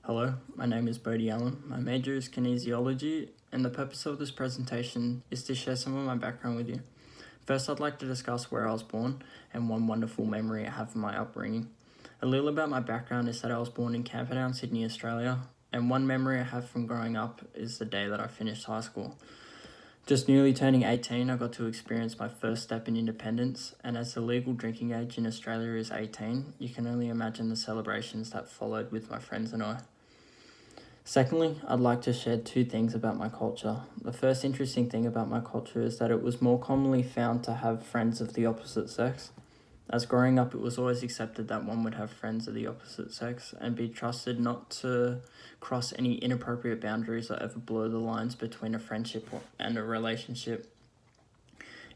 Hello, my name is Bodie Allen. My major is kinesiology, and the purpose of this presentation is to share some of my background with you. First, I'd like to discuss where I was born and one wonderful memory I have from my upbringing. A little about my background is that I was born in Camperdown, Sydney, Australia, and one memory I have from growing up is the day that I finished high school. Just newly turning 18, I got to experience my first step in independence, and as the legal drinking age in Australia is 18, you can only imagine the celebrations that followed with my friends and I. Secondly, I'd like to share two things about my culture. The first interesting thing about my culture is that it was more commonly found to have friends of the opposite sex. As growing up, it was always accepted that one would have friends of the opposite sex and be trusted not to cross any inappropriate boundaries or ever blur the lines between a friendship and a relationship.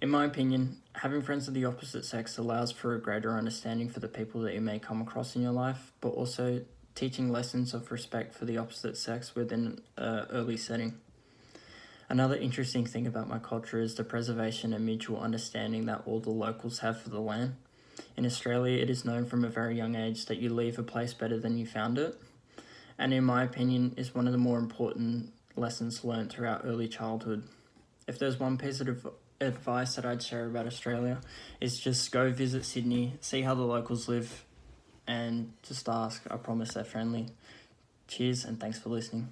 In my opinion, having friends of the opposite sex allows for a greater understanding for the people that you may come across in your life, but also teaching lessons of respect for the opposite sex within an early setting. Another interesting thing about my culture is the preservation and mutual understanding that all the locals have for the land. In Australia, it is known from a very young age that you leave a place better than you found it, and in my opinion is one of the more important lessons learned throughout early childhood. If there's one piece of advice that I'd share about Australia, is just go visit Sydney, see how the locals live, and just ask. I promise they're friendly. Cheers and thanks for listening.